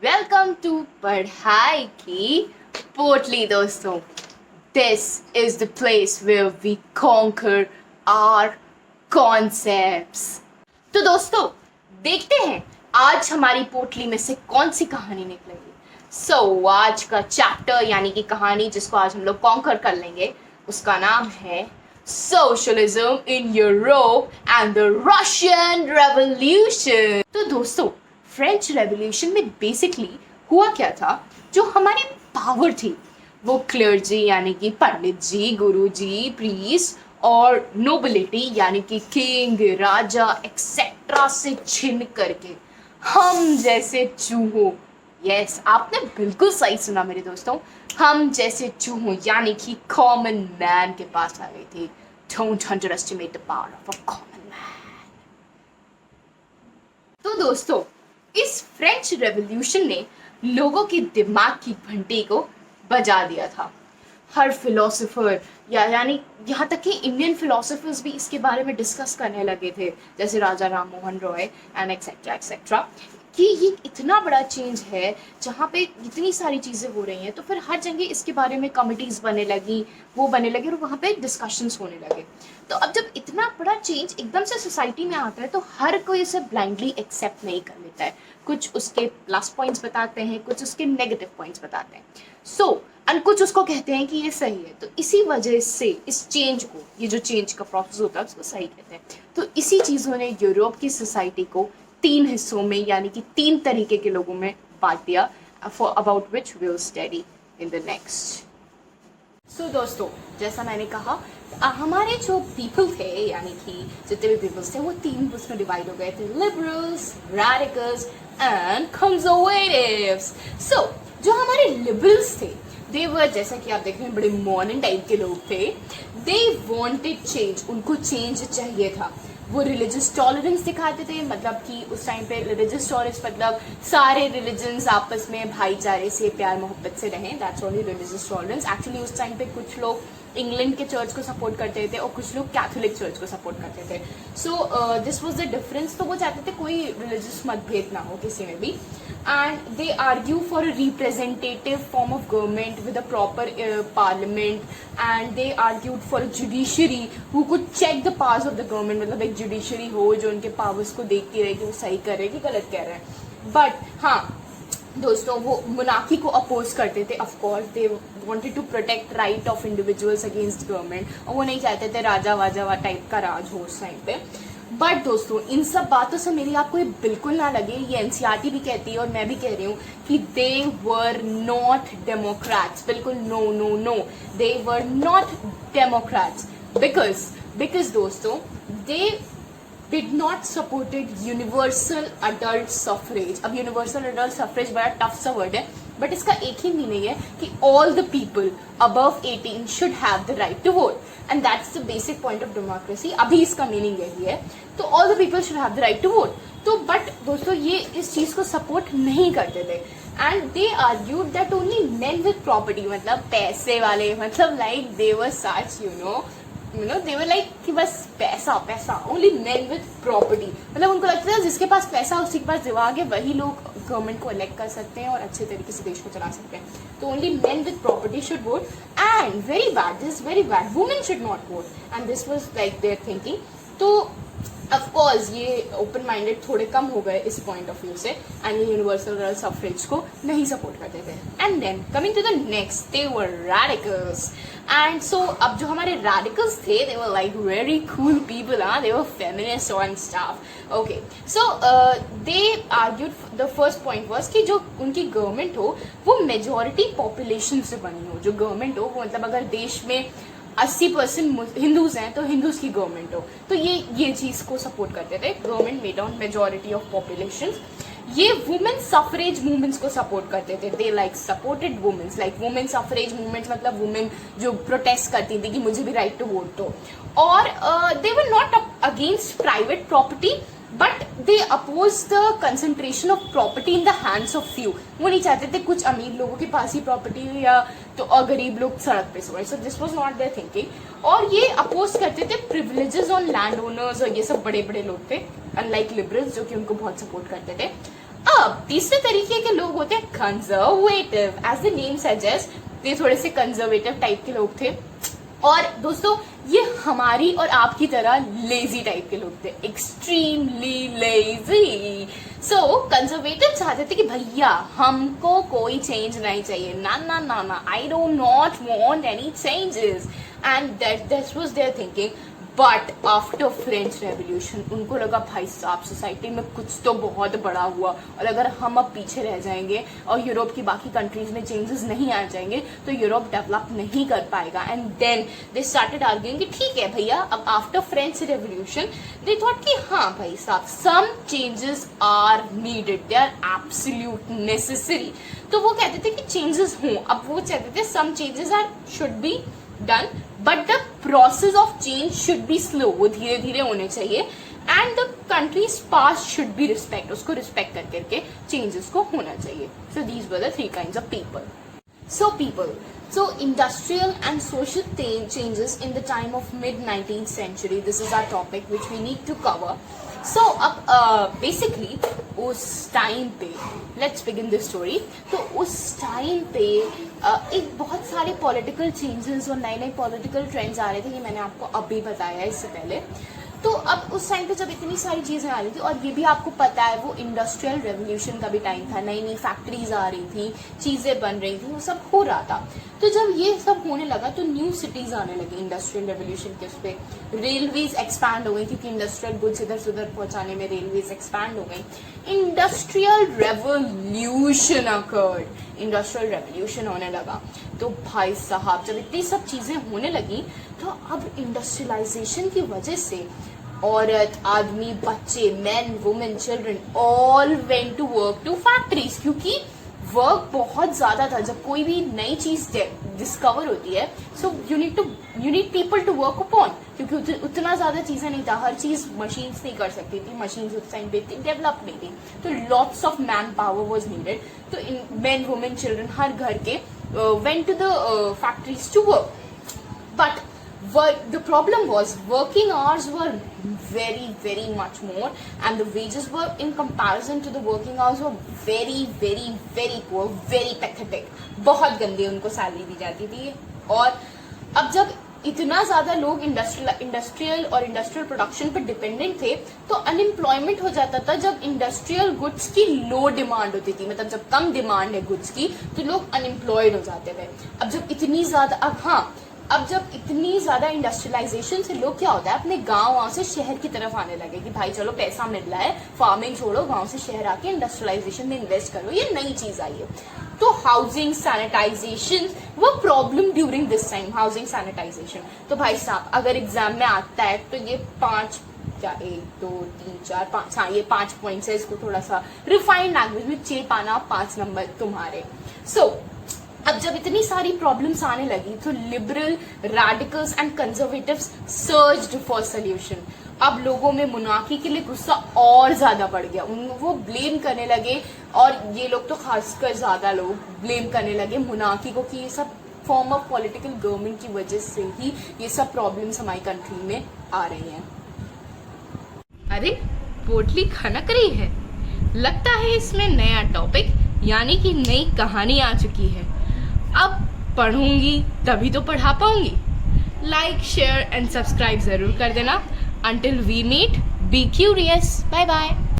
Welcome to पढ़ाई की पोटली दोस्तों. This is the place where we conquer our concepts. तो दोस्तों देखते हैं आज हमारी पोटली में से कौन सी कहानी निकलेगी. आज का चैप्टर यानी कि कहानी जिसको आज हम लोग कॉन्कर कर लेंगे उसका नाम है socialism in Europe and the Russian revolution. तो दोस्तों फ्रेंच रेवोल्यूशन में बेसिकली हुआ क्या था. जो हमारी पावर थी वो क्लर्जी यानी कि पंडित जी, गुरु जी, प्रीस्ट और नोबिलिटी यानी कि किंग, राजा एक्सेट्रा से छिन करके हम जैसे चूहों, यस आपने बिल्कुल सही सुना मेरे दोस्तों, हम जैसे चूहों यानी कि कॉमन मैन के पास आ गई थी. Don't underestimate the power of a common man. तो दोस्तों इस फ्रेंच रेवोल्यूशन ने लोगों के दिमाग की घंटी को बजा दिया था. हर फिलोसोफर यानी यहाँ तक कि इंडियन फिलोसोफर्स भी इसके बारे में डिस्कस करने लगे थे, जैसे Raja Ram Mohan Roy and etcetera etcetera, कि ये इतना बड़ा चेंज है जहाँ पे इतनी सारी चीज़ें हो रही हैं. तो फिर हर जगह इसके बारे में कमिटीज़ बनने लगी, वो बनने लगे और वहाँ पे डिस्कशंस होने लगे. तो अब जब इतना बड़ा चेंज एकदम से सोसाइटी में आता है तो हर कोई इसे ब्लाइंडली एक्सेप्ट नहीं कर लेता है. कुछ उसके प्लस पॉइंट्स बताते हैं, कुछ उसके नेगेटिव पॉइंट्स बताते हैं. एंड कुछ उसको कहते हैं कि ये सही है. तो इसी वजह से इस चेंज को, ये जो चेंज का प्रोसेस होता है उसको सही कहते हैं. तो इसी चीज़ों ने यूरोप की सोसाइटी को 3 हिस्सों में यानी कि 3 तरीके के लोगों में बांट दिया, for about which we will study in the next. So दोस्तों जैसा मैंने कहा हमारे जो पीपल थे यानी कि जितने भी पीपल्स थे वो 3 उसमें डिवाइड हो गए थे, लिबरल्स, रैडिकल्स एंड कंजर्वेटिव्स. सो जो हमारे लिबरल्स थे दे वर, जैसा कि आप देख रहे हैं बड़े मॉडर्न टाइप के लोग थे. दे वांटेड चेंज, उनको चेंज चाहिए था. वो रिलीजियस टॉलरेंस दिखाते थे, मतलब कि उस टाइम पे रिलीजियस टॉलरेंस मतलब सारे रिलीजन्स आपस में भाईचारे से प्यार मोहब्बत से रहें. That's only religious tolerance. Actually उस टाइम पे कुछ लोग इंग्लैंड के चर्च को सपोर्ट करते थे और कुछ लोग कैथोलिक चर्च को सपोर्ट करते थे. So this was the difference. तो वो चाहते थे कोई रिलीजियस मतभेद ना हो किसी में भी. And they argue for a representative form of government with a proper parliament, and they argued for a judiciary who could check the powers of the government. मतलब एक judiciary हो जो उनके powers को देखती रहे कि वो सही कर रहे हैं कि गलत कह रहे हैं. बट हाँ दोस्तों वो मोनार्की को अपोज करते थे. Of course they wanted to protect right of individuals against government, और वो नहीं चाहते थे राजा वाजा टाइप का राज हो उस टाइम पे. बट दोस्तों इन सब बातों से मेरी आपको ये बिल्कुल ना लगे, ये एनसीईआरटी भी कहती है और मैं भी कह रही हूँ कि दे वर नॉट डेमोक्रेट्स. बिल्कुल no no no, they were not democrats because दोस्तों they did not supported universal adult suffrage. अब universal adult suffrage बड़ा टफ सा वर्ड है, बट इसका एक ही मीनिंग है कि all the people above 18 should have the right to vote, and that's the basic point of democracy. अभी इसका मीनिंग यही है. तो all the people should have the right to vote. तो बट दोस्तों ये इस चीज को सपोर्ट नहीं करते थे. And they argued that only men with property, मतलब पैसे वाले, मतलब like they were such, they were like कि बस पैसा पैसा, ओनली मेन विद प्रॉपर्टी. मतलब उनको लगता था जिसके पास पैसा उसी के पास दिमाग है वही लोग गवर्नमेंट को इलेक्ट कर सकते हैं और अच्छे तरीके से देश को चला सकते हैं. तो only men with property should vote, and very bad, this very bad, women should not vote. And this was like their thinking. तो ऑफकोर्स ये ओपन माइंडेड थोड़े कम हो गए इस पॉइंट ऑफ व्यू से, एंड ये यूनिवर्सल सफरेज को नहीं सपोर्ट करते थे. And then coming to the next, they were radicals. And so अब जो हमारे रैडिकल्स थे they were like very cool people, they were feminist and stuff. Okay, so they argued, the first point was कि जो उनकी government हो वो majority population से बनी हो. जो गवर्नमेंट हो वो मतलब अगर देश में 80% हिंदूज हैं तो हिंदूज की गवर्नमेंट हो. तो ये चीज को सपोर्ट करते थे, government made on majority of population. ये वुमेन सफरेज मूवमेंट्स को सपोर्ट करते थे. They like supported women's, like women suffrage movements मतलब वुमेन जो प्रोटेस्ट करती थी कि मुझे भी राइट टू वोट दो. और they were not against private property, but they oppose the concentration of property in the hands of few. वो नहीं चाहते थे कुछ अमीर लोगों के पास ही प्रॉपर्टी हो या तो और गरीब लोग सड़क पे सोए. So this was not there thinking. और ये अपोज करते थे प्रिविलेजेस ऑन लैंड ओनर्स, और ये सब बड़े बड़े लोग थे अनलाइक लिबरल्स जो कि उनको बहुत सपोर्ट करते थे. अब तीसरे तरीके के लोग होते हैं conservative. As the name suggest, ये थोड़े से कंजर्वेटिव टाइप के लोग थे। और दोस्तों ये हमारी और आपकी तरह लेजी टाइप के लोग थे, एक्सट्रीमली लेजी। सो कंजर्वेटिव चाहते थे कि भैया हमको कोई चेंज नहीं चाहिए, ना ना ना ना, I don't not want any changes, and that was there thinking. But after French revolution उनको लगा भाई साहब सोसाइटी में कुछ तो बहुत बड़ा हुआ, और अगर हम अब पीछे रह जाएंगे और यूरोप की बाकी कंट्रीज में चेंजेस नहीं आ जाएंगे तो यूरोप डेवलप नहीं कर पाएगा। And then they started arguing कि ठीक है भैया, अब after French revolution they thought कि हाँ भाई साहब some changes are needed, they are absolute necessary. तो वो कहते थे कि चेंजेस हों, अब वो चाहते थे some changes are should be done but the process of change should be slow, वो धीरे धीरे होने चाहिए, and the countries past should be respect, उसको रिस्पेक्ट कर करके चेंजेस को होना चाहिए। So these were the 3 kinds of people. So industrial and social changes in the time of mid-19th century, this is our topic which we need to cover. So अब basically उस time पे, let's begin this story. तो उस time पे एक बहुत सारे political changes और नए नए पॉलिटिकल ट्रेंड्स आ रहे थे, ये मैंने आपको अभी बताया इससे पहले। तो अब उस टाइम पे जब इतनी सारी चीजें आ रही थी, और ये भी आपको पता है वो इंडस्ट्रियल रेवोल्यूशन का भी टाइम था, नई नई फैक्ट्रीज आ रही थी, चीजें बन रही थी, वो सब हो रहा था। तो जब ये सब होने लगा तो न्यू सिटीज आने लगी इंडस्ट्रियल रेवोल्यूशन के उस पे, रेलवेज एक्सपैंड हो गई क्योंकि इंडस्ट्रियल गुड्स इधर से उधर पहुंचाने में रेलवेज एक्सपैंड हो गई। Industrial revolution occurred, industrial revolution होने लगा। तो भाई साहब जब इतनी सब चीजें होने लगी तो अब इंडस्ट्रियलाइजेशन की वजह से औरत, आदमी, बच्चे, man, women, children all went to work to factories, क्योंकि वर्क बहुत ज्यादा था। जब कोई भी नई चीज डिस्कवर होती है so you need people to work upon, क्योंकि उतना ज्यादा चीजें नहीं था, हर चीज मशीन्स नहीं कर सकती थी, मशीन्स उस टाइम पे डेवलप नहीं थी, तो lots of man power was needed. तो मैन, वुमेन, चिल्ड्रन हर घर के went to the factories to work. But the problem was working hours were very much more, and the wages were in comparison to the working hours were very poor, very pathetic, बहुत गंदी उनको salary दी जाती थी। और अब जब इतना ज्यादा लोग इंडस्ट्रियल और इंडस्ट्रियल प्रोडक्शन पर डिपेंडेंट थे तो अनएम्प्लॉयमेंट हो जाता था। जब इंडस्ट्रियल गुड्स की लो डिमांड होती थी, मतलब जब कम डिमांड है गुड्स की, तो लोग अनएम्प्लॉयड हो जाते थे। अब जब इतनी ज्यादा इंडस्ट्रियलाइजेशन से लोग क्या होता है अपने गांव से शहर की तरफ आने लगे कि भाई चलो पैसा मिल रहा है, फार्मिंग छोड़ो, गांव से शहर आके इंडस्ट्रियलाइजेशन में इन्वेस्ट करो, ये नई चीज आई है। तो हाउसिंग सैनिटाइजेशन वो problem during this time, housing sanitization. तो भाई साहब अगर एग्जाम में आता है तो ये 1 2 3 4 5, हाँ ये 5 पॉइंट्स है, इसको थोड़ा सा रिफाइंड लैंग्वेज में चेप पाना, 5 नंबर तुम्हारे। अब जब इतनी सारी प्रॉब्लम्स आने लगी तो liberal, radicals and conservatives surged for solution. अब लोगों में मोनार्की के लिए गुस्सा और ज्यादा बढ़ गया, वो ब्लेम करने लगे, और ये लोग तो खासकर ज्यादा लोग ब्लेम करने लगे मोनार्की को कि ये सब फॉर्म ऑफ पॉलिटिकल गवर्नमेंट की वजह से ही ये सब प्रॉब्लम्स हमारी कंट्री में आ रही हैं। अरे पोटली खनक रही है, लगता है इसमें नया टॉपिक यानी कि नई कहानी आ चुकी है। अब पढ़ूंगी तभी तो पढ़ा पाऊंगी। लाइक, शेयर एंड सब्सक्राइब जरूर कर देना। Until we meet, be curious. Bye bye.